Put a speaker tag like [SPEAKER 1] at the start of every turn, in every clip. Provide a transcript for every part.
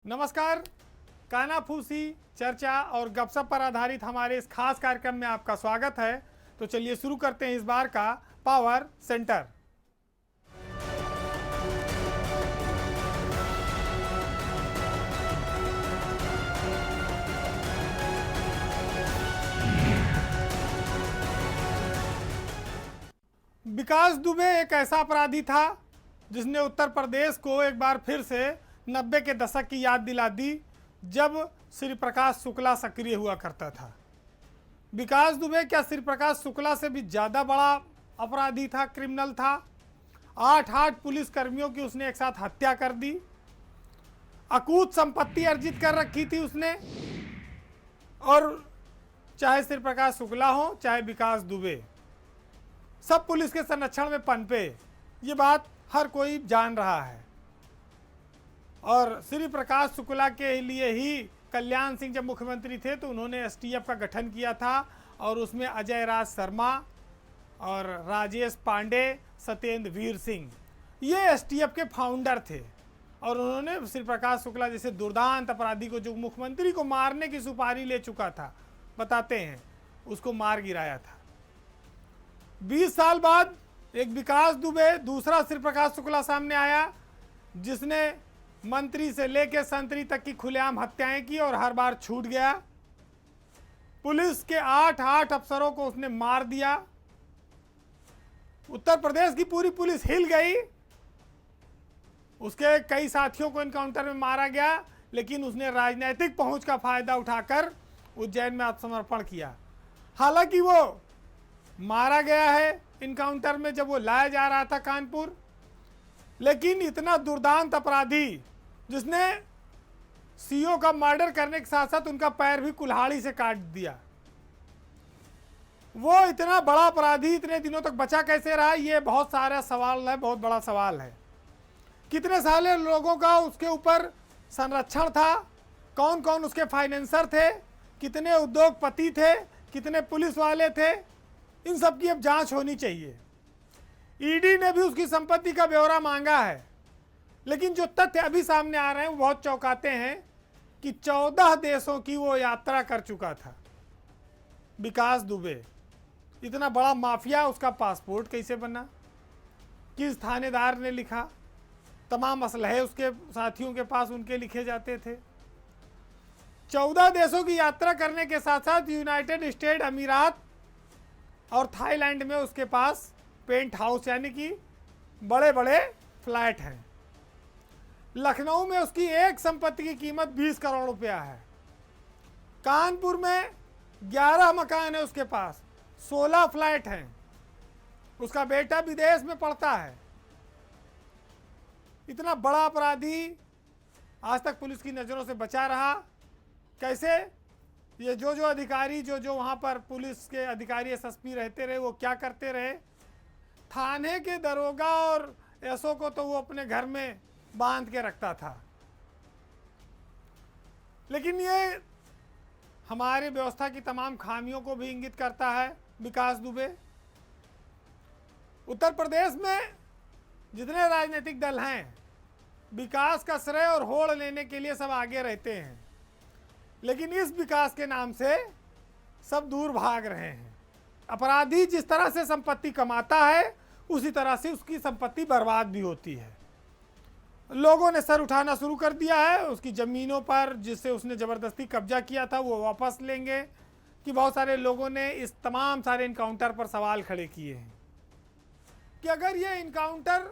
[SPEAKER 1] नमस्कार। कानाफूसी चर्चा और गपशप पर आधारित हमारे इस खास कार्यक्रम में आपका स्वागत है। तो चलिए शुरू करते हैं इस बार का पावर सेंटर। विकास दुबे एक ऐसा अपराधी था जिसने उत्तर प्रदेश को एक बार फिर से 90 के दशक की याद दिला दी, जब श्री प्रकाश शुक्ला सक्रिय हुआ करता था। विकास दुबे क्या श्री प्रकाश शुक्ला से भी ज़्यादा बड़ा अपराधी था, क्रिमिनल था। 8 पुलिस कर्मियों की उसने एक साथ हत्या कर दी। अकूत संपत्ति अर्जित कर रखी थी उसने। और चाहे श्री प्रकाश शुक्ला हो चाहे विकास दुबे, सब पुलिस के संरक्षण में पनपे। ये बात हर कोई जान रहा है। और श्री प्रकाश शुक्ला के लिए ही कल्याण सिंह जब मुख्यमंत्री थे तो उन्होंने एसटीएफ का गठन किया था और उसमें अजय राज शर्मा और राजेश पांडे, सत्येंद्र वीर सिंह, ये एसटीएफ के फाउंडर थे। और उन्होंने श्री प्रकाश शुक्ला जैसे दुर्दांत अपराधी को, जो मुख्यमंत्री को मारने की सुपारी ले चुका था, बताते हैं, उसको मार गिराया था। 20 साल बाद एक विकास दुबे, दूसरा श्री प्रकाश शुक्ला सामने आया, जिसने मंत्री से लेकर संतरी तक की खुलेआम हत्याएं की और हर बार छूट गया। पुलिस के 8 अफसरों को उसने मार दिया। उत्तर प्रदेश की पूरी पुलिस हिल गई। उसके कई साथियों को एनकाउंटर में मारा गया, लेकिन उसने राजनीतिक पहुंच का फायदा उठाकर उज्जैन में आत्मसमर्पण किया। हालांकि वो मारा गया है इनकाउंटर में जब वो लाया जा रहा था कानपुर, लेकिन इतना दुर्दांत अपराधी जिसने सीओ का मर्डर करने के साथ साथ उनका पैर भी कुल्हाड़ी से काट दिया, वो इतना बड़ा अपराधी इतने दिनों तक बचा कैसे रहा? ये बहुत सारा सवाल है, बहुत बड़ा सवाल है। कितने सारे लोगों का उसके ऊपर संरक्षण था, कौन कौन उसके फाइनेंसर थे, कितने उद्योगपति थे, कितने पुलिस वाले थे, इन सब की अब जांच होनी चाहिए। ईडी ने भी उसकी संपत्ति का ब्यौरा मांगा है, लेकिन जो तथ्य अभी सामने आ रहे हैं वो बहुत चौंकाते हैं कि 14 देशों की वो यात्रा कर चुका था विकास दुबे। इतना बड़ा माफिया, उसका पासपोर्ट कैसे बना, किस थानेदार ने लिखा, तमाम असलहे उसके साथियों के पास उनके लिखे जाते थे। 14 देशों की यात्रा करने के साथ साथ यूनाइटेड स्टेट अमीरात और थाईलैंड में उसके पास पेंट हाउस यानी कि बड़े बड़े फ्लैट हैं। लखनऊ में उसकी एक संपत्ति की कीमत 20 करोड़ रुपया है। कानपुर में 11 मकान है उसके पास, 16 फ्लैट हैं। उसका बेटा विदेश में पढ़ता है। इतना बड़ा अपराधी आज तक पुलिस की नज़रों से बचा रहा। कैसे? ये जो अधिकारी जो वहाँ पर पुलिस के अधिकारी एसएसपी रहते रहे, वो क्या करते रहे? थाने के दरोगा और एसओ को तो वो अपने घर में बांध के रखता था। लेकिन ये हमारे व्यवस्था की तमाम खामियों को भी इंगित करता है। विकास दुबे, उत्तर प्रदेश में जितने राजनीतिक दल हैं, विकास का श्रेय और होड़ लेने के लिए सब आगे रहते हैं, लेकिन इस विकास के नाम से सब दूर भाग रहे हैं। अपराधी जिस तरह से संपत्ति कमाता है, उसी तरह से उसकी संपत्ति बर्बाद भी होती है। लोगों ने सर उठाना शुरू कर दिया है उसकी ज़मीनों पर, जिससे उसने ज़बरदस्ती कब्जा किया था, वो वापस लेंगे। कि बहुत सारे लोगों ने इस तमाम सारे इनकाउंटर पर सवाल खड़े किए हैं कि अगर ये इनकाउंटर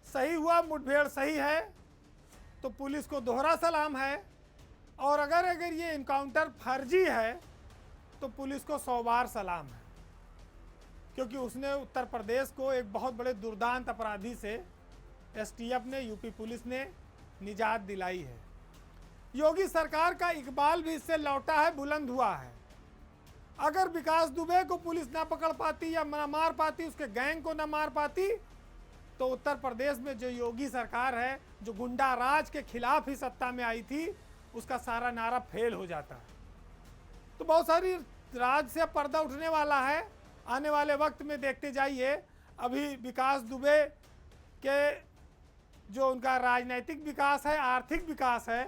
[SPEAKER 1] सही हुआ, मुठभेड़ सही है, तो पुलिस को दोहरा सलाम है, और अगर ये इनकाउंटर फर्जी है तो पुलिस को 100 बार सलाम है, क्योंकि उसने उत्तर प्रदेश को एक बहुत बड़े दुर्दांत अपराधी से एसटीएफ ने, यूपी पुलिस ने निजात दिलाई है। योगी सरकार का इकबाल भी इससे लौटा है, बुलंद हुआ है। अगर विकास दुबे को पुलिस ना पकड़ पाती या ना मार पाती, उसके गैंग को ना मार पाती, तो उत्तर प्रदेश में जो योगी सरकार है, जो गुंडा राज के खिलाफ ही सत्ता में आई थी, उसका सारा नारा फेल हो जाता है। तो बहुत सारी राज से पर्दा उठने वाला है। आने वाले वक्त में देखते जाइए। अभी विकास दुबे के जो उनका राजनीतिक विकास है, आर्थिक विकास है,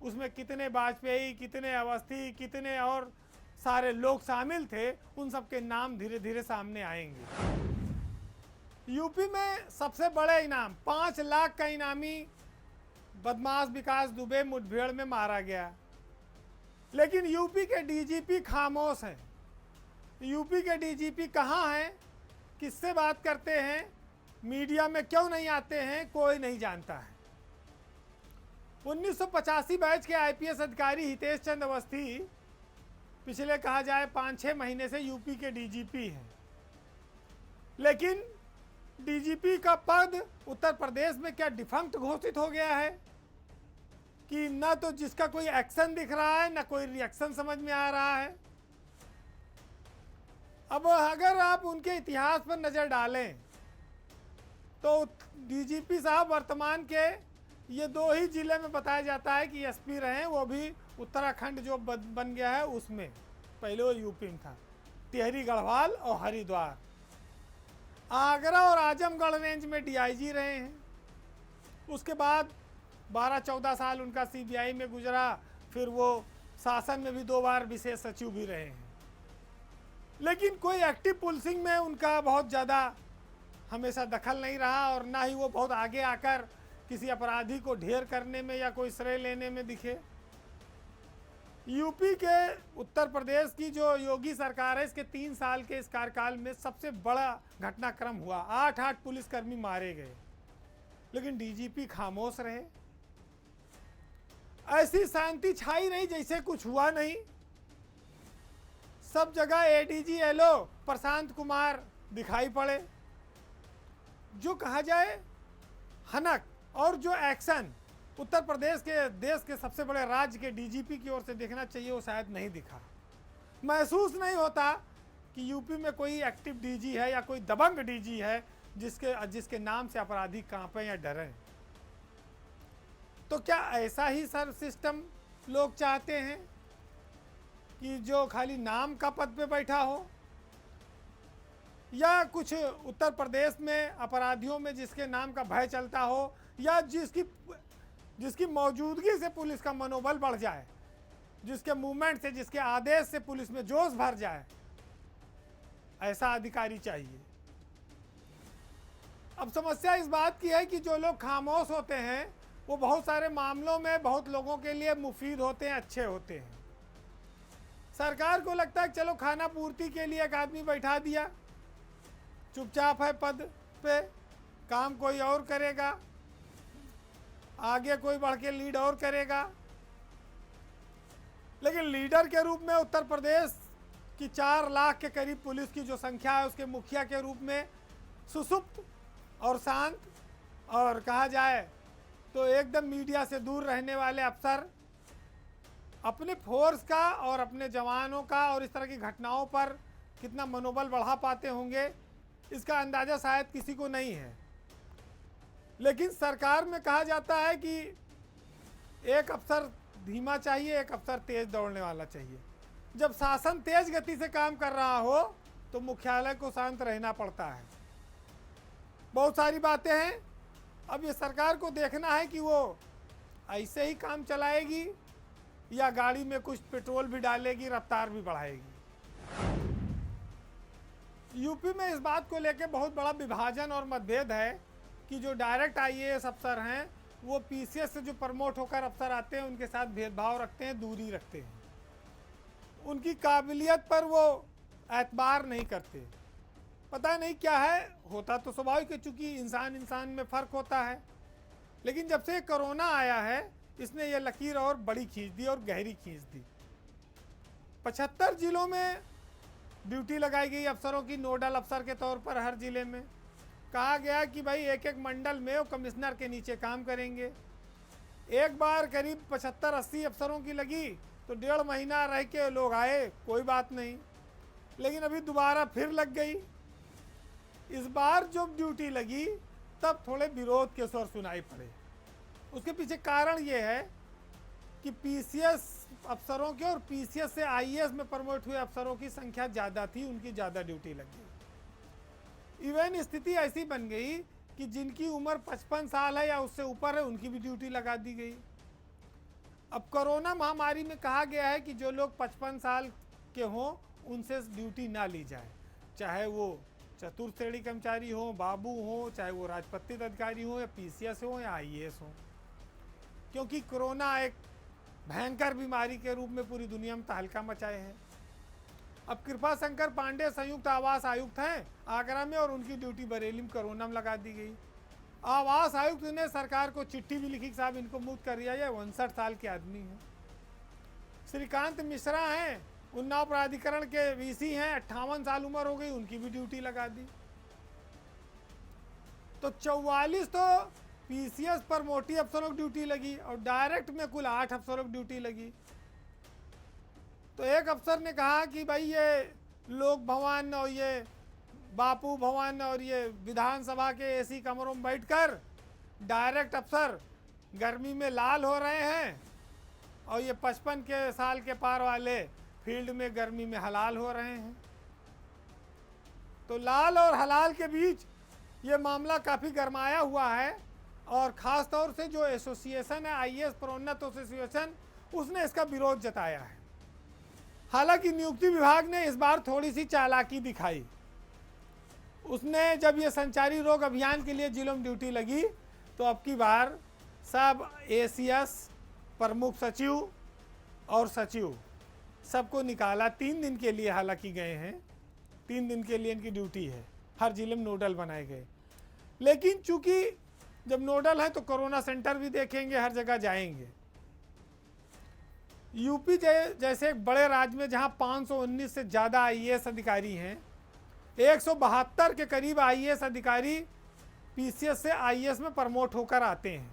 [SPEAKER 1] उसमें कितने वाजपेयी, कितने अवस्थी, कितने और सारे लोग शामिल थे, उन सब के नाम धीरे धीरे सामने आएंगे। यूपी में सबसे बड़े इनाम 5 लाख का इनामी बदमाश विकास दुबे मुठभेड़ में मारा गया, लेकिन यूपी के डीजीपी खामोश हैं। यूपी के डीजीपी कहाँ हैं, किससे बात करते हैं, मीडिया में क्यों नहीं आते हैं, कोई नहीं जानता है। 1985 बैच के आईपीएस अधिकारी हितेश चंद्र अवस्थी पिछले कहा जाए 5-6 महीने से यूपी के डीजीपी हैं, लेकिन डीजीपी का पद उत्तर प्रदेश में क्या डिफंक्ट घोषित हो गया है कि न तो जिसका कोई एक्शन दिख रहा है, न कोई रिएक्शन समझ में आ रहा है। अब अगर आप उनके इतिहास पर नज़र डालें तो डीजीपी साहब वर्तमान के ये 2 ही जिले में बताया जाता है कि एसपी रहे, वो भी उत्तराखंड जो बन गया है उसमें, पहले वो यूपी में था, टिहरी गढ़वाल और हरिद्वार। आगरा और आजमगढ़ रेंज में डीआईजी रहे हैं, उसके बाद 12-14 साल उनका सीबीआई में गुजरा, फिर वो शासन में भी 2 बार विशेष सचिव भी रहे हैं, लेकिन कोई एक्टिव पुलिसिंग में उनका बहुत ज़्यादा हमेशा दखल नहीं रहा और ना ही वो बहुत आगे आकर किसी अपराधी को ढेर करने में या कोई श्रेय लेने में दिखे। यूपी के उत्तर प्रदेश की जो योगी सरकार है, इसके 3 साल के इस कार्यकाल में सबसे बड़ा घटनाक्रम हुआ, 8 पुलिसकर्मी मारे गए, लेकिन डीजीपी खामोश रहे। ऐसी शांति छाई रही जैसे कुछ हुआ नहीं। सब जगह एडीजी एलओ प्रशांत कुमार दिखाई पड़े। जो कहा जाए हनक और जो एक्शन उत्तर प्रदेश के देश के सबसे बड़े राज्य के डीजीपी की ओर से देखना चाहिए, वो शायद नहीं दिखा। महसूस नहीं होता कि यूपी में कोई एक्टिव डीजी है या कोई दबंग डीजी है जिसके नाम से अपराधी कांपें या डरें। तो क्या ऐसा ही सर सिस्टम लोग चाहते हैं कि जो खाली नाम का पद पे बैठा हो, या कुछ उत्तर प्रदेश में अपराधियों में जिसके नाम का भय चलता हो, या जिसकी मौजूदगी से पुलिस का मनोबल बढ़ जाए, जिसके मूवमेंट से, जिसके आदेश से पुलिस में जोश भर जाए, ऐसा अधिकारी चाहिए। अब समस्या इस बात की है कि जो लोग खामोश होते हैं वो बहुत सारे मामलों में बहुत लोगों के लिए मुफीद होते हैं, अच्छे होते हैं। सरकार को लगता है कि चलो खाना पूर्ति के लिए एक आदमी बैठा दिया, चुपचाप है पद पे, काम कोई और करेगा, आगे कोई बढ़ के लीड और करेगा। लेकिन लीडर के रूप में उत्तर प्रदेश की 4 लाख के करीब पुलिस की जो संख्या है, उसके मुखिया के रूप में सुसुप्त और शांत और कहा जाए तो एकदम मीडिया से दूर रहने वाले अफसर अपने फोर्स का और अपने जवानों का और इस तरह की घटनाओं पर कितना मनोबल बढ़ा पाते होंगे, इसका अंदाज़ा शायद किसी को नहीं है। लेकिन सरकार में कहा जाता है कि एक अफसर धीमा चाहिए, एक अफसर तेज दौड़ने वाला चाहिए। जब शासन तेज गति से काम कर रहा हो तो मुख्यालय को शांत रहना पड़ता है। बहुत सारी बातें हैं, अब ये सरकार को देखना है कि वो ऐसे ही काम चलाएगी या गाड़ी में कुछ पेट्रोल भी डालेगी, रफ्तार भी बढ़ाएगी। यूपी में इस बात को लेकर बहुत बड़ा विभाजन और मतभेद है कि जो डायरेक्ट आईएएस अफसर हैं वो पीसीएस से जो प्रमोट होकर अफसर आते हैं उनके साथ भेदभाव रखते हैं, दूरी रखते हैं, उनकी काबिलियत पर वो एतबार नहीं करते। पता नहीं क्या है, होता तो स्वाभाविक है चूँकि इंसान में फ़र्क होता है, लेकिन जब से कोरोना आया है इसने ये लकीर और बड़ी खींच दी और गहरी खींच दी। 75 जिलों में ड्यूटी लगाई गई अफसरों की, नोडल अफसर के तौर पर हर ज़िले में कहा गया कि भाई एक एक मंडल में वो कमिश्नर के नीचे काम करेंगे। एक बार करीब 75-80 अफसरों की लगी तो 1.5 महीना रह के लोग आए, कोई बात नहीं, लेकिन अभी दोबारा फिर लग गई। इस बार जब ड्यूटी लगी तब थोड़े विरोध के स्वर सुनाई पड़े। उसके पीछे कारण ये है कि पीसीएस अफसरों के और पीसीएस से आईएएस में प्रमोट हुए अफसरों की संख्या ज़्यादा थी, उनकी ज़्यादा ड्यूटी लग गई। इवन स्थिति ऐसी बन गई कि जिनकी उम्र 55 साल है या उससे ऊपर है उनकी भी ड्यूटी लगा दी गई। अब कोरोना महामारी में कहा गया है कि जो लोग 55 साल के हों उनसे ड्यूटी ना ली जाए, चाहे वो चतुर्थ श्रेणी कर्मचारी हो, बाबू हो, चाहे वो राजपत्रित अधिकारी हो या पीसीएस हो या आईएएस हो, क्योंकि कोरोना एक भयंकर बीमारी के रूप में पूरी दुनिया में तहलका मचाए हैं। अब कृपा शंकर पांडे संयुक्त आवास आयुक्त हैं आगरा में और उनकी ड्यूटी बरेली में कोरोना में लगा दी गई। आवास आयुक्त ने सरकार को चिट्ठी भी लिखी कि साहब इनको मुक्त कर दिया जाए, 59 साल के आदमी हैं। श्रीकांत मिश्रा हैं, उन्नाव प्राधिकरण के वीसी हैं, 58 साल उम्र हो गई, उनकी भी ड्यूटी लगा दी। तो 44 तो पीसीएस पर मोटी अफसरों की ड्यूटी लगी और डायरेक्ट में कुल 8 अफसरों की ड्यूटी लगी। तो एक अफसर ने कहा कि भाई ये लोक भवन और ये बापू भवन और ये विधानसभा के एसी कमरों में बैठकर डायरेक्ट अफसर गर्मी में लाल हो रहे हैं और ये 55 के साल के पार वाले फील्ड में गर्मी में हलाल हो रहे हैं। तो लाल और हलाल के बीच ये मामला काफ़ी गरमाया हुआ है और ख़ास तौर से जो एसोसिएशन है आईएएस प्रोन्नत एसोसिएशन, उसने इसका विरोध जताया है। हालांकि नियुक्ति विभाग ने इस बार थोड़ी सी चालाकी दिखाई। उसने जब ये संचारी रोग अभियान के लिए जिलों में ड्यूटी लगी तो अब की बार सब एसीएस, प्रमुख सचिव और सचिव सबको निकाला। 3 दिन के लिए हालांकि गए हैं, 3 दिन के लिए इनकी ड्यूटी है, हर जिले में नोडल बनाए गए। लेकिन चूंकि जब नोडल है तो कोरोना सेंटर भी देखेंगे, हर जगह जाएंगे। यूपी जैसे एक बड़े राज्य में जहां 519 से ज़्यादा आईएएस अधिकारी हैं, 172 के करीब आईएएस अधिकारी पीसीएस से आईएएस में प्रमोट होकर आते हैं।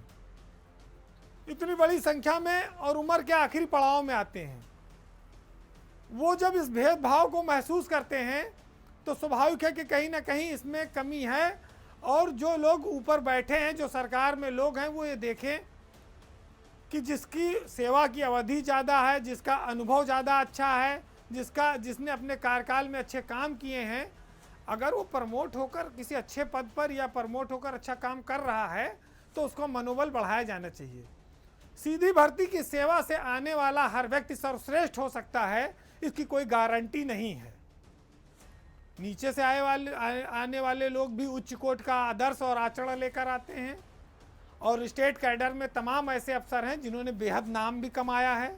[SPEAKER 1] इतनी बड़ी संख्या में और उम्र के आखिरी पड़ाव में आते हैं। वो जब इस भेदभाव को महसूस करते हैं तो स्वाभाविक है कि कहीं ना कहीं इसमें कमी है और जो लोग ऊपर बैठे हैं, जो सरकार में लोग हैं, वो ये देखें कि जिसकी सेवा की अवधि ज़्यादा है, जिसका अनुभव ज़्यादा अच्छा है, जिसने अपने कार्यकाल में अच्छे काम किए हैं, अगर वो प्रमोट होकर किसी अच्छे पद पर या प्रमोट होकर अच्छा काम कर रहा है तो उसको मनोबल बढ़ाया जाना चाहिए। सीधी भर्ती की सेवा से आने वाला हर व्यक्ति सर्वश्रेष्ठ हो सकता है, इसकी कोई गारंटी नहीं है। नीचे से आने वाले लोग भी उच्च कोटि का आदर्श और आचरण लेकर आते हैं और स्टेट कैडर में तमाम ऐसे अफसर हैं जिन्होंने बेहद नाम भी कमाया है।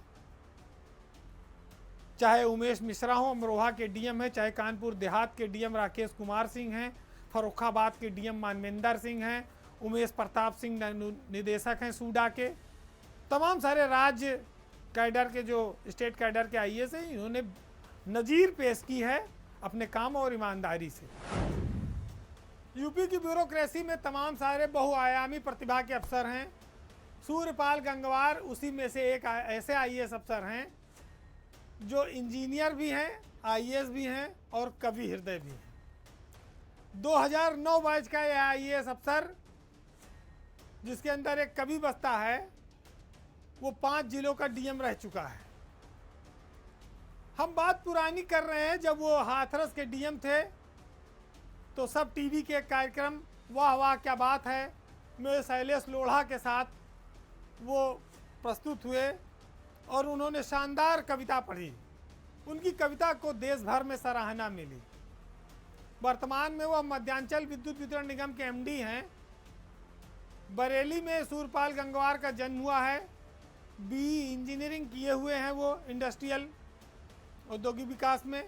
[SPEAKER 1] चाहे उमेश मिश्रा हो, अमरोहा के डीएम हैं, चाहे कानपुर देहात के डीएम राकेश कुमार सिंह हैं, फर्रुखाबाद के डीएम मानवेंदर सिंह हैं, उमेश प्रताप सिंह निदेशक हैं सूडा के। तमाम सारे राज्य कैडर के जो स्टेट कैडर के आईएएस हैं, इन्होंने नज़ीर पेश की है अपने काम और ईमानदारी से। यूपी की ब्यूरोक्रेसी में तमाम सारे बहुआयामी प्रतिभा के अफसर हैं। सूर्यपाल गंगवार उसी में से एक ऐसे आईएएस अफसर हैं जो इंजीनियर भी हैं, आईएएस भी हैं और कवि हृदय भी हैं। 2009 बैच का यह आईएएस अफसर, जिसके अंदर एक कवि बसता है, वो 5 जिलों का डीएम रह चुका है। हम बात पुरानी कर रहे हैं, जब वो हाथरस के डीएम थे तो सब टीवी के कार्यक्रम वाह वाह क्या बात है में शैलेश लोढ़ा के साथ वो प्रस्तुत हुए और उन्होंने शानदार कविता पढ़ी। उनकी कविता को देश भर में सराहना मिली। वर्तमान में वह मध्यांचल विद्युत वितरण निगम के एमडी हैं। बरेली में सूर्यपाल गंगवार का जन्म हुआ है। बीई इंजीनियरिंग किए हुए हैं वो इंडस्ट्रियल औद्योगिक विकास में।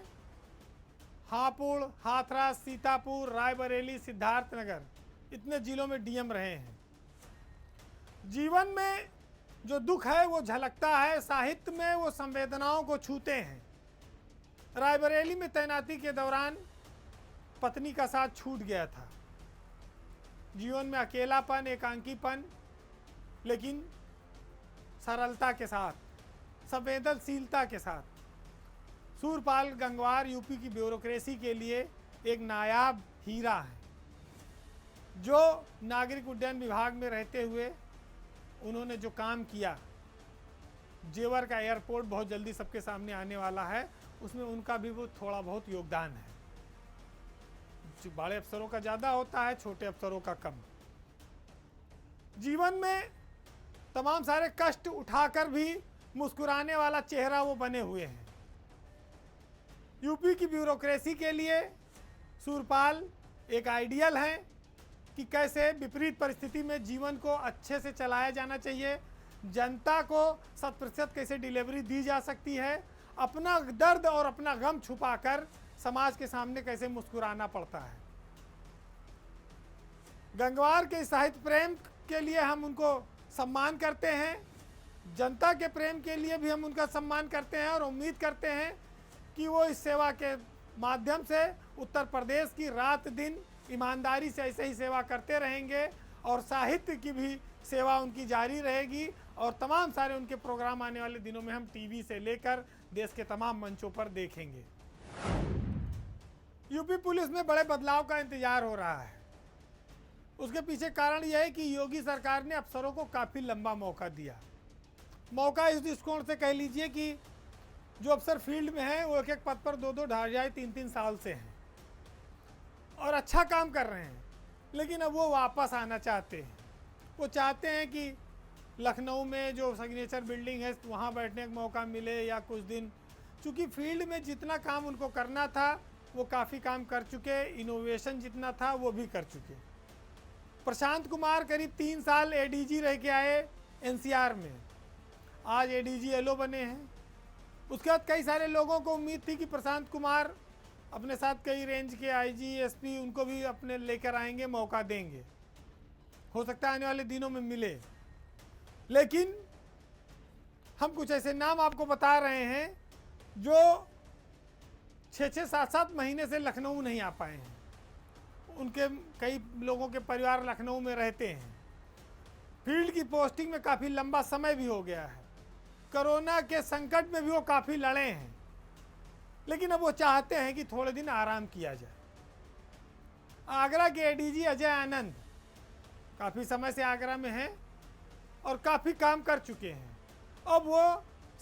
[SPEAKER 1] हापुड़, हाथरस, सीतापुर, रायबरेली, सिद्धार्थनगर, इतने जिलों में डीएम रहे हैं। जीवन में जो दुख है वो झलकता है, साहित्य में वो संवेदनाओं को छूते हैं। रायबरेली में तैनाती के दौरान पत्नी का साथ छूट गया था। जीवन में अकेलापन, एकांकीपन, लेकिन सरलता के साथ, संवेदनशीलता के साथ सूर्यपाल गंगवार यूपी की ब्यूरोक्रेसी के लिए एक नायाब हीरा है, जो नागरिक उड्डयन विभाग में रहते हुए उन्होंने जो काम किया। जेवर का एयरपोर्ट बहुत जल्दी सबके सामने आने वाला है, उसमें उनका भी वो थोड़ा बहुत योगदान है। बड़े अफसरों का ज़्यादा होता है, छोटे अफसरों का कम। जीवन में तमाम सारे कष्ट उठाकर भी मुस्कुराने वाला चेहरा वो बने हुए हैं। यूपी की ब्यूरोक्रेसी के लिए सूरपाल एक आइडियल है कि कैसे विपरीत परिस्थिति में जीवन को अच्छे से चलाया जाना चाहिए, जनता को 100% कैसे डिलीवरी दी जा सकती है, अपना दर्द और अपना गम छुपाकर समाज के सामने कैसे मुस्कुराना पड़ता है। गंगवार के साहित्य प्रेम के लिए हम उनको सम्मान करते हैं, जनता के प्रेम के लिए भी हम उनका सम्मान करते हैं और उम्मीद करते हैं कि वो इस सेवा के माध्यम से उत्तर प्रदेश की रात दिन ईमानदारी से ऐसे ही सेवा करते रहेंगे और साहित्य की भी सेवा उनकी जारी रहेगी और तमाम सारे उनके प्रोग्राम आने वाले दिनों में हम टीवी से लेकर देश के तमाम मंचों पर देखेंगे। यूपी पुलिस में बड़े बदलाव का इंतजार हो रहा है। उसके पीछे कारण यह है कि योगी सरकार ने अफसरों को काफ़ी लंबा मौका दिया। मौका इस दृष्टिकोण से कह लीजिए कि जो अफसर फील्ड में हैं वो एक एक पद पर 2-2 ढाई 3-3 साल से हैं और अच्छा काम कर रहे हैं, लेकिन अब वो वापस आना चाहते हैं। वो चाहते हैं कि लखनऊ में जो सिग्नेचर बिल्डिंग है वहाँ बैठने का मौका मिले या कुछ दिन, चूँकि फील्ड में जितना काम उनको करना था वो काफ़ी काम कर चुके, इनोवेशन जितना था वो भी कर चुके। प्रशांत कुमार करीब 3 साल एडीजी रह के आए एनसीआर में, आज एडीजी एलओ बने हैं। उसके बाद कई सारे लोगों को उम्मीद थी कि प्रशांत कुमार अपने साथ कई रेंज के आईजी एसपी उनको भी अपने लेकर आएंगे, मौका देंगे, हो सकता है आने वाले दिनों में मिले। लेकिन हम कुछ ऐसे नाम आपको बता रहे हैं जो 6-6, 7-7 महीने से लखनऊ नहीं आ पाए हैं। उनके कई लोगों के परिवार लखनऊ में रहते हैं। फील्ड की पोस्टिंग में काफ़ी लंबा समय भी हो गया है। कोरोना के संकट में भी वो काफ़ी लड़े हैं, लेकिन अब वो चाहते हैं कि थोड़े दिन आराम किया जाए। आगरा के एडीजी अजय आनंद काफ़ी समय से आगरा में हैं और काफ़ी काम कर चुके हैं। अब वो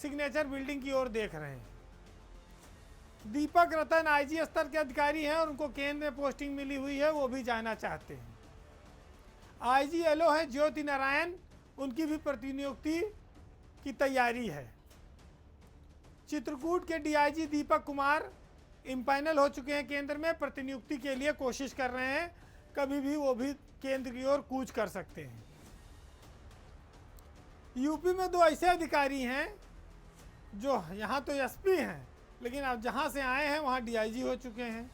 [SPEAKER 1] सिग्नेचर बिल्डिंग की ओर देख रहे हैं। दीपक रतन आईजी स्तर के अधिकारी हैं और उनको केंद्र में पोस्टिंग मिली हुई है, वो भी जाना चाहते हैं। आईजी एलओ हैं ज्योति नारायण, उनकी भी प्रतिनियुक्ति की तैयारी है। चित्रकूट के डीआईजी दीपक कुमार इम्पैनल हो चुके हैं केंद्र में, प्रतिनियुक्ति के लिए कोशिश कर रहे हैं, कभी भी वो भी केंद्र की ओर कूच कर सकते हैं। यूपी में 2 ऐसे अधिकारी हैं जो यहाँ तो एसपी हैं, लेकिन अब जहाँ से आए हैं वहाँ डीआईजी हो चुके हैं।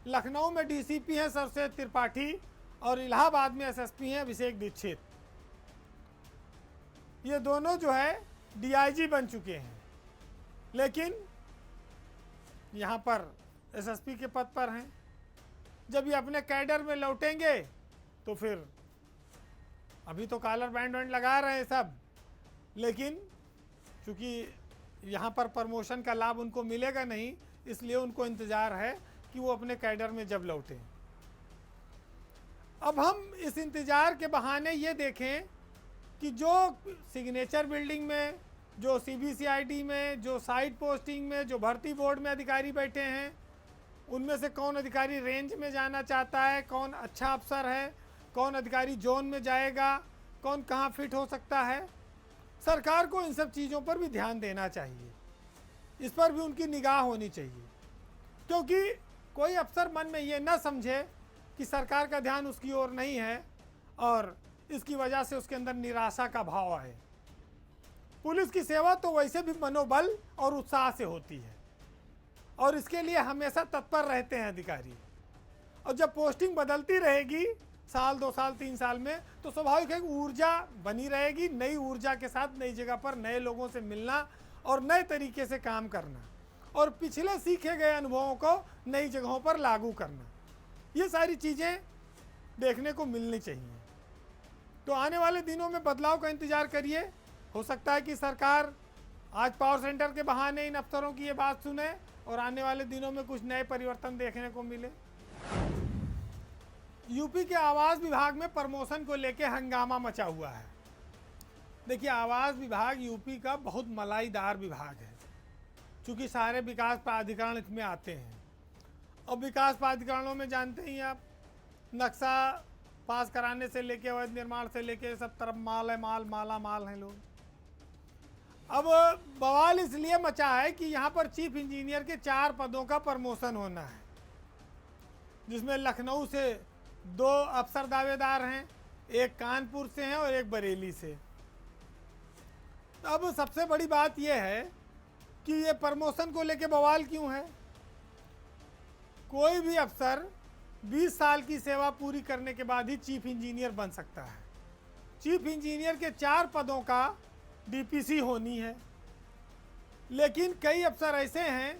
[SPEAKER 1] लखनऊ में डीसीपी हैं सरस्वती त्रिपाठी और इलाहाबाद में एसएसपी हैं अभिषेक दीक्षित। ये दोनों जो है डीआईजी बन चुके हैं, लेकिन यहाँ पर एसएसपी के पद पर हैं। जब ये अपने कैडर में लौटेंगे तो फिर अभी तो कॉलर बैंड लगा रहे हैं सब, लेकिन चूँकि यहाँ पर प्रमोशन का लाभ उनको मिलेगा नहीं, इसलिए उनको इंतज़ार है कि वो अपने कैडर में जब लौटें। अब हम इस इंतज़ार के बहाने ये देखें कि जो सिग्नेचर बिल्डिंग में, जो सीबीसीआईडी में, जो साइड पोस्टिंग में, जो भर्ती बोर्ड में अधिकारी बैठे हैं, उनमें से कौन अधिकारी रेंज में जाना चाहता है, कौन अच्छा अफसर है, कौन अधिकारी जोन में जाएगा, कौन कहाँ फिट हो सकता है। सरकार को इन सब चीज़ों पर भी ध्यान देना चाहिए, इस पर भी उनकी निगाह होनी चाहिए, क्योंकि कोई अफसर मन में ये ना समझे कि सरकार का ध्यान उसकी ओर नहीं है और इसकी वजह से उसके अंदर निराशा का भाव आए। पुलिस की सेवा तो वैसे भी मनोबल और उत्साह से होती है और इसके लिए हमेशा तत्पर रहते हैं अधिकारी। और जब पोस्टिंग बदलती रहेगी साल 2 साल 3 साल में, तो स्वाभाविक है कि ऊर्जा बनी रहेगी। नई ऊर्जा के साथ नई जगह पर नए लोगों से मिलना और नए तरीके से काम करना और पिछले सीखे गए अनुभवों को नई जगहों पर लागू करना, ये सारी चीज़ें देखने को मिलनी चाहिए। तो आने वाले दिनों में बदलाव का इंतज़ार करिए। हो सकता है कि सरकार आज पावर सेंटर के बहाने इन अफसरों की ये बात सुने और आने वाले दिनों में कुछ नए परिवर्तन देखने को मिले। यूपी के आवास विभाग में प्रमोशन को लेकर हंगामा मचा हुआ है। देखिए, आवास विभाग यूपी का बहुत मलाईदार विभाग है, क्योंकि सारे विकास प्राधिकरण इसमें आते हैं। और विकास प्राधिकरणों में जानते ही आप, नक्शा पास कराने से लेके अवैध निर्माण से लेके सब तरफ माल है, माल माला माल हैं लोग। अब बवाल इसलिए मचा है कि यहाँ पर चीफ इंजीनियर के 4 पदों का प्रमोशन होना है, जिसमें लखनऊ से 2 अफसर दावेदार हैं, एक कानपुर से हैं और एक बरेली से। अब सबसे बड़ी बात यह है कि ये प्रमोशन को लेके बवाल क्यों है। कोई भी अफसर 20 साल की सेवा पूरी करने के बाद ही चीफ इंजीनियर बन सकता है। चीफ इंजीनियर के 4 पदों का डीपीसी होनी है, लेकिन कई अफसर ऐसे हैं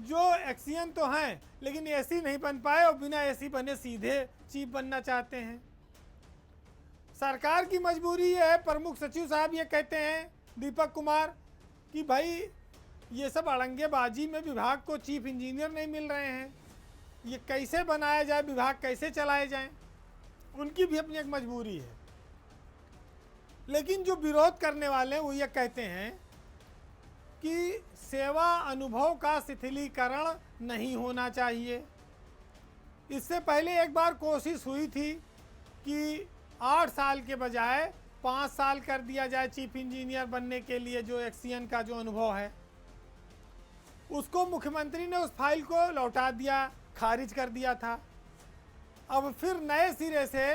[SPEAKER 1] जो एक्सियन तो हैं लेकिन एसी नहीं बन पाए और बिना एसी बने सीधे चीफ बनना चाहते हैं। सरकार की मजबूरी है। प्रमुख सचिव साहब ये कहते हैं, दीपक कुमार, कि भाई ये सब अड़ंगेबाजी में विभाग को चीफ इंजीनियर नहीं मिल रहे हैं, ये कैसे बनाया जाए, विभाग कैसे चलाए जाएं। उनकी भी अपनी एक मजबूरी है। लेकिन जो विरोध करने वाले हैं वो ये कहते हैं कि सेवा अनुभव का शिथिलीकरण नहीं होना चाहिए। इससे पहले एक बार कोशिश हुई थी कि 8 साल के बजाय 5 साल कर दिया जाए चीफ इंजीनियर बनने के लिए, जो एक्सियन का जो अनुभव है। उसको मुख्यमंत्री ने उस फाइल को लौटा दिया, खारिज कर दिया था। अब फिर नए सिरे से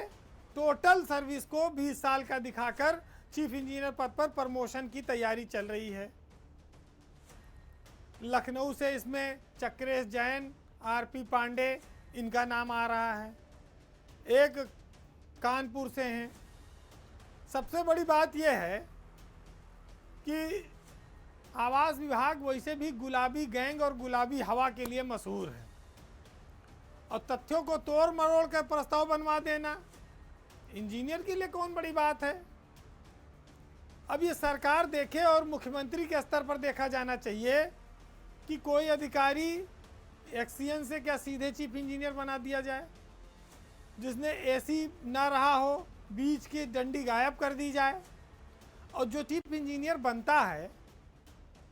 [SPEAKER 1] टोटल सर्विस को 20 साल का दिखाकर चीफ इंजीनियर पद पर प्रमोशन की तैयारी चल रही है। लखनऊ से इसमें चक्रेश जैन, आरपी पांडे, इनका नाम आ रहा है। एक कानपुर से हैं। सबसे बड़ी बात यह है कि आवास विभाग वैसे भी गुलाबी गैंग और गुलाबी हवा के लिए मशहूर है, और तथ्यों को तोड़ मरोड़ कर प्रस्ताव बनवा देना इंजीनियर के लिए कौन बड़ी बात है। अब ये सरकार देखे और मुख्यमंत्री के स्तर पर देखा जाना चाहिए कि कोई अधिकारी एक्सियन से क्या सीधे चीफ इंजीनियर बना दिया जाए, जिसने एसी ना रहा हो, बीच की डंडी गायब कर दी जाए। और जो चीफ इंजीनियर बनता है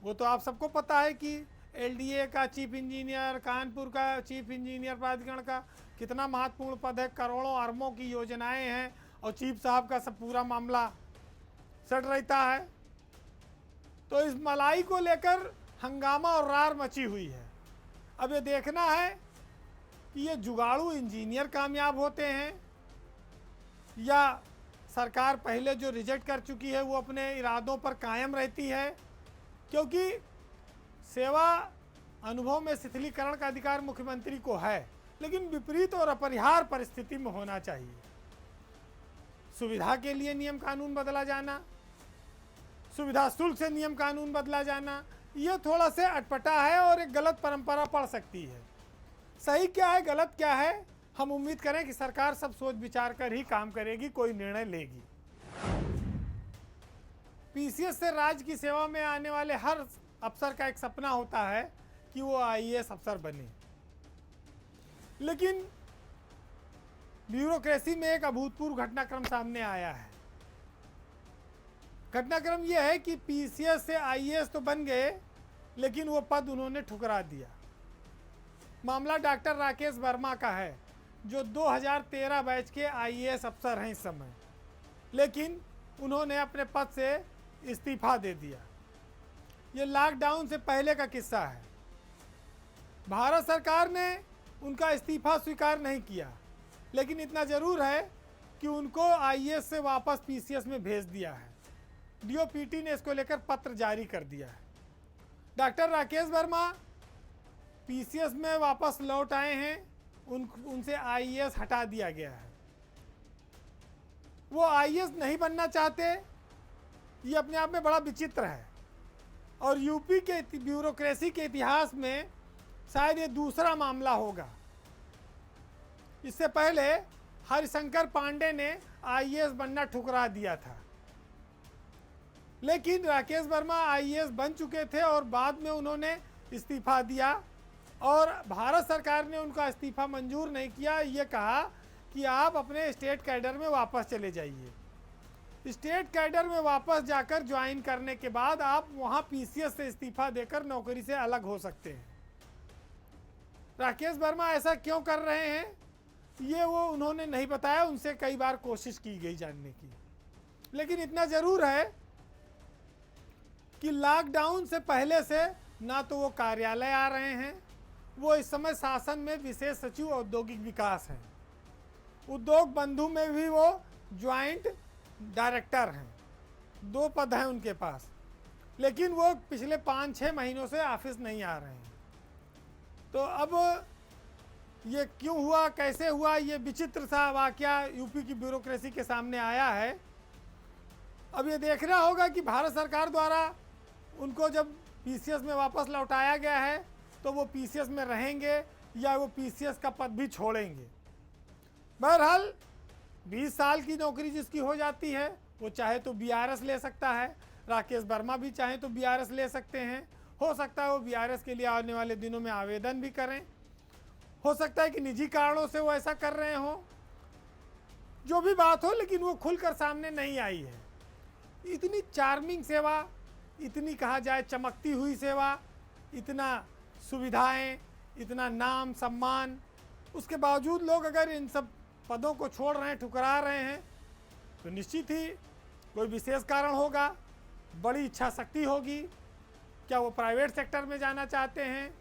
[SPEAKER 1] वो तो आप सबको पता है कि एलडीए का चीफ इंजीनियर, कानपुर का चीफ इंजीनियर प्राधिकरण का कितना महत्वपूर्ण पद है, करोड़ों अरबों की योजनाएं हैं, और चीफ साहब का सब पूरा मामला सट रहता है। तो इस मलाई को लेकर हंगामा और रार मची हुई है। अब ये देखना है कि ये जुगाड़ू इंजीनियर कामयाब होते हैं या सरकार पहले जो रिजेक्ट कर चुकी है वो अपने इरादों पर कायम रहती है, क्योंकि सेवा अनुभव में शिथिलीकरण का अधिकार मुख्यमंत्री को है, लेकिन विपरीत और अपरिहार्य परिस्थिति में होना चाहिए। सुविधा के लिए नियम कानून बदला जाना, सुविधा शुल्क से नियम कानून बदला जाना, ये थोड़ा सा अटपटा है और एक गलत परंपरा पड़ सकती है। सही क्या है, गलत क्या है, हम उम्मीद करें कि सरकार सब सोच विचार कर ही काम करेगी, कोई निर्णय लेगी। पीसीएस से राज्य की सेवा में आने वाले हर अफसर का एक सपना होता है कि वो आईएएस अफसर बने, लेकिन ब्यूरोक्रेसी में एक अभूतपूर्व घटनाक्रम सामने आया है। घटनाक्रम यह है कि पीसीएस से आईएएस तो बन गए, लेकिन वो पद उन्होंने ठुकरा दिया। मामला डॉक्टर राकेश वर्मा का है, जो 2013 बैच के आईएएस अफसर हैं इस समय, लेकिन उन्होंने अपने पद से इस्तीफा दे दिया। ये लॉकडाउन से पहले का किस्सा है। भारत सरकार ने उनका इस्तीफा स्वीकार नहीं किया, लेकिन इतना ज़रूर है कि उनको आईएएस से वापस पीसीएस में भेज दिया है। डीओपीटी ने इसको लेकर पत्र जारी कर दिया है। डॉक्टर राकेश वर्मा पीसीएस में वापस लौट आए हैं, उनसे आईएएस हटा दिया गया है। वो आईएएस नहीं बनना चाहते, ये अपने आप में बड़ा विचित्र है, और यूपी के ब्यूरोक्रेसी के इतिहास में शायद ये दूसरा मामला होगा। इससे पहले हरिशंकर पांडे ने आईएएस बनना ठुकरा दिया था, लेकिन राकेश वर्मा आईएएस बन चुके थे और बाद में उन्होंने इस्तीफा दिया, और भारत सरकार ने उनका इस्तीफा मंजूर नहीं किया। ये कहा कि आप अपने स्टेट कैडर में वापस चले जाइए। स्टेट कैडर में वापस जाकर ज्वाइन करने के बाद आप वहाँ पीसीएस से इस्तीफा देकर नौकरी से अलग हो सकते हैं। राकेश वर्मा ऐसा क्यों कर रहे हैं? ये वो उन्होंने नहीं बताया, उनसे कई बार कोशिश की गई जानने की। लेकिन इतना ज़रूर है कि लॉकडाउन से पहले से ना तो वो कार्यालय आ रहे हैं, वो इस समय शासन में विशेष सचिव औद्योगिक विकास हैं, उद्योग बंधु में भी वो ज्वाइंट डायरेक्टर हैं, 2 पद हैं उनके पास। लेकिन वो पिछले 5-6 महीनों से ऑफिस नहीं आ रहे हैं। तो अब ये क्यों हुआ, कैसे हुआ, ये विचित्र सा वाकया यूपी की ब्यूरोक्रेसी के सामने आया है। अब ये देखना होगा कि भारत सरकार द्वारा उनको जब पीसीएस में वापस लौटाया गया है तो वो पीसीएस में रहेंगे या वो पीसीएस का पद भी छोड़ेंगे। बहरहाल 20 साल की नौकरी जिसकी हो जाती है वो चाहे तो बीआरएस ले सकता है, राकेश वर्मा भी चाहे तो बीआरएस ले सकते हैं। हो सकता है वो बीआरएस के लिए आने वाले दिनों में आवेदन भी करें, हो सकता है कि निजी कारणों से वो ऐसा कर रहे हों, जो भी बात हो, लेकिन वो खुलकर सामने नहीं आई है। इतनी चार्मिंग सेवा, इतनी कहा जाए चमकती हुई सेवा, इतना सुविधाएं, इतना नाम सम्मान, उसके बावजूद लोग अगर इन सब पदों को छोड़ रहे हैं, ठुकरा रहे हैं, तो निश्चित ही कोई विशेष कारण होगा, बड़ी इच्छा शक्ति होगी। क्या वो प्राइवेट सेक्टर में जाना चाहते हैं,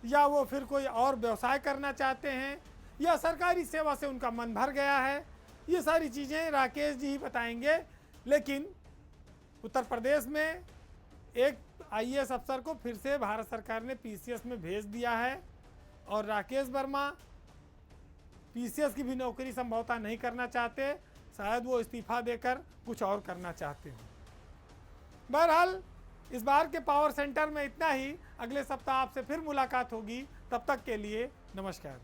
[SPEAKER 1] या वो फिर कोई और व्यवसाय करना चाहते हैं, या सरकारी सेवा से उनका मन भर गया है, ये सारी चीज़ें राकेश जी ही बताएंगे। लेकिन उत्तर प्रदेश में एक आईएएस अफसर को फिर से भारत सरकार ने पीसीएस में भेज दिया है, और राकेश वर्मा पीसीएस की भी नौकरी संभवतः नहीं करना चाहते, शायद वो इस्तीफा देकर कुछ और करना चाहते हैं। बहरहाल इस बार के पावर सेंटर में इतना ही। अगले सप्ताह आपसे फिर मुलाकात होगी, तब तक के लिए नमस्कार।